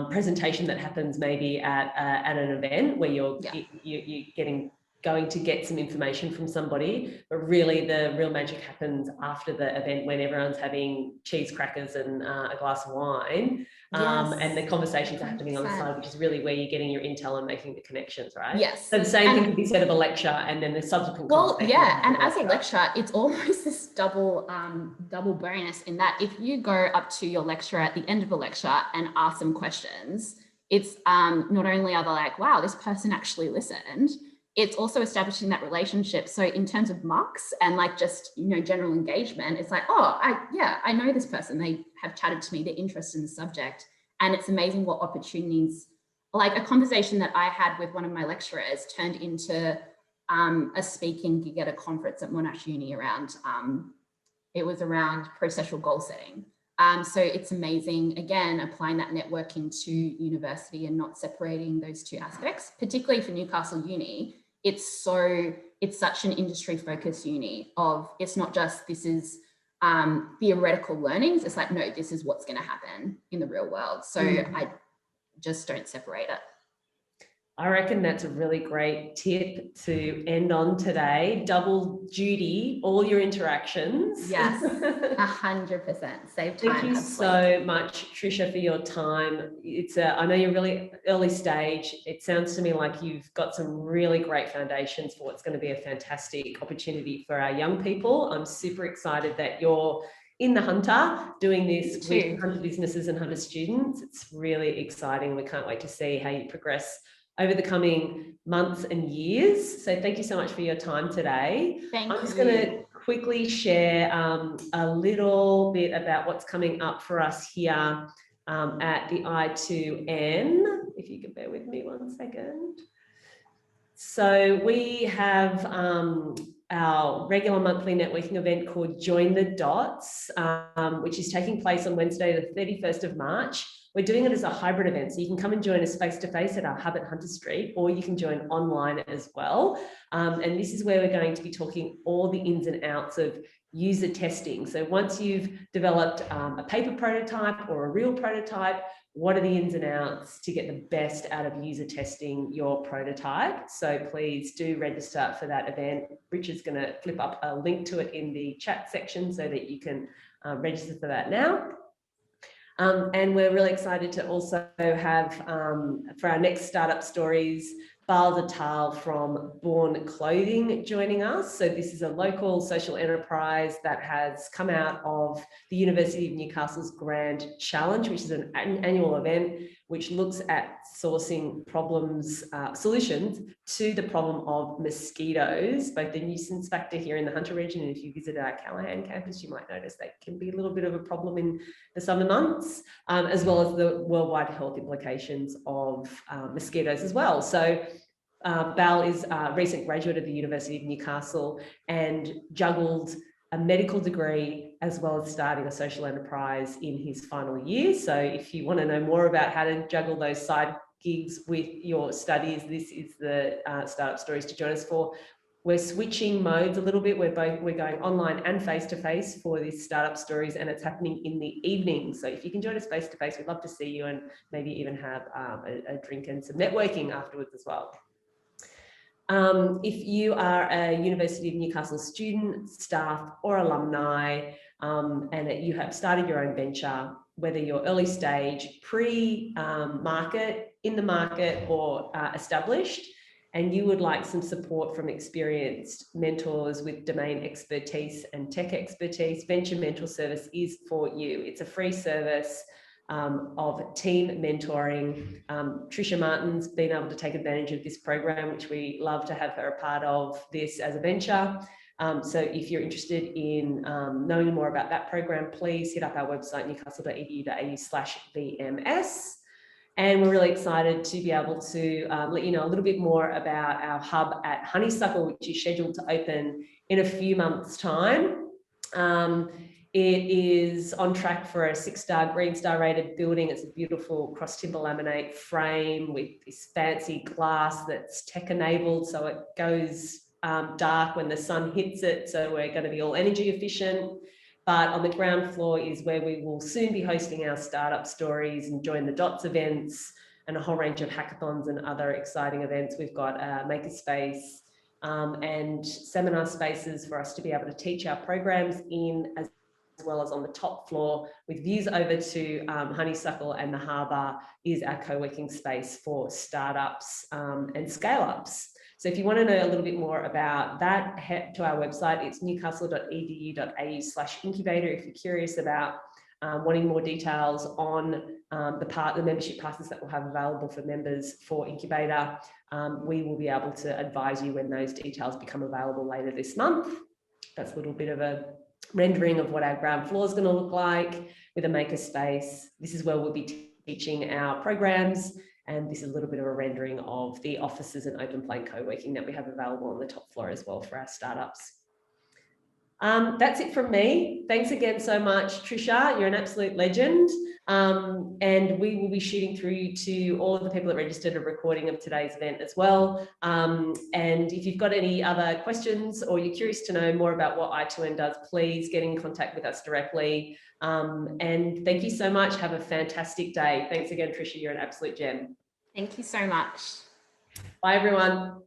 presentation that happens maybe at an event where you're going to get some information from somebody, but really the real magic happens after the event when everyone's having cheese crackers and a glass of wine, and the conversations are happening on the side, which is really where you're getting your intel and making the connections, right? Yes. So the same thing can be said of a lecture, and then the subsequent. Well, yeah, and as a lecturer, it's almost this double bonus in that if you go up to your lecturer at the end of a lecture and ask them questions, it's not only are they like, wow, this person actually listened, it's also establishing that relationship. So in terms of marks and like just, you know, general engagement, it's like, oh, I know this person. They have chatted to me. They're interested in the subject. And it's amazing what opportunities, like a conversation that I had with one of my lecturers turned into a speaking gig at a conference at Monash Uni around, it was around processual goal setting. So it's amazing, again, applying that networking to university and not separating those two aspects, particularly for Newcastle Uni. It's such an industry focused uni of, it's not just, this is theoretical learnings. It's like, no, this is what's going to happen in the real world. So I just don't separate it. I reckon that's a really great tip to end on today. Double duty, all your interactions. Yes, 100%. Save time. Thank you so much, Tricia, for your time. I know you're really early stage. It sounds to me like you've got some really great foundations for what's going to be a fantastic opportunity for our young people. I'm super excited that you're in the Hunter doing this with Hunter businesses and Hunter students. It's really exciting. We can't wait to see how you progress over the coming months and years. So thank you so much for your time today. I'm just going to quickly share a little bit about what's coming up for us here at the I2N. If you could bear with me 1 second. So we have our regular monthly networking event called Join the Dots, which is taking place on Wednesday, the 31st of March. We're doing it as a hybrid event, so you can come and join us face-to-face at our hub at Hunter Street, or you can join online as well. And this is where we're going to be talking all the ins and outs of user testing. So once you've developed a paper prototype or a real prototype, what are the ins and outs to get the best out of user testing your prototype? So please do register for that event. Richard's going to flip up a link to it in the chat section so that you can register for that now. And we're really excited to also have, for our next startup stories, Bal Datal from Born Clothing joining us. So this is a local social enterprise that has come out of the University of Newcastle's Grand Challenge, which is an annual event which looks at sourcing solutions to the problem of mosquitoes, both the nuisance factor here in the Hunter region, and if you visit our Callaghan campus, you might notice that can be a little bit of a problem in the summer months, as well as the worldwide health implications of mosquitoes as well. So Bal is a recent graduate of the University of Newcastle and juggled a medical degree as well as starting a social enterprise in his final year. So if you want to know more about how to juggle those side gigs with your studies, this is the startup stories to join us for. We're switching modes a little bit. We're going online and face-to-face for this startup stories, and it's happening in the evening. So if you can join us face-to-face, we'd love to see you and maybe even have a drink and some networking afterwards as well. If you are a University of Newcastle student, staff or alumni, and you have started your own venture, whether you're early stage, pre-market, in the market or established, and you would like some support from experienced mentors with domain expertise and tech expertise, Venture Mentor Service is for you. It's a free service of team mentoring. Tricia Martin's been able to take advantage of this program, which we love to have her a part of this as a venture. So if you're interested in knowing more about that program, please hit up our website, newcastle.edu.au/VMS. And we're really excited to be able to let you know a little bit more about our hub at Honeysuckle, which is scheduled to open in a few months' time. It is on track for a 6-star Green Star rated building. It's a beautiful cross timber laminate frame with this fancy glass that's tech enabled, so it goes dark when the sun hits it. So we're going to be all energy efficient. But on the ground floor is where we will soon be hosting our startup stories and join the DOTS events and a whole range of hackathons and other exciting events. We've got a makerspace and seminar spaces for us to be able to teach our programs in, as well as on the top floor with views over to Honeysuckle and the harbour is our co-working space for startups and scale-ups. So if you want to know a little bit more about that, head to our website. It's newcastle.edu.au/incubator if you're curious about wanting more details on the membership passes that we'll have available for members for Incubator. We will be able to advise you when those details become available later this month. That's a little bit of a rendering of what our ground floor is going to look like with a makerspace. This is where we'll be teaching our programs, and this is a little bit of a rendering of the offices and open plan co-working that we have available on the top floor as well for our startups. That's it from me. Thanks again so much, Tricia. You're an absolute legend. And we will be shooting through to all of the people that registered a recording of today's event as well. And if you've got any other questions or you're curious to know more about what I2N does, please get in contact with us directly. And thank you so much. Have a fantastic day. Thanks again, Tricia. You're an absolute gem. Thank you so much. Bye, everyone.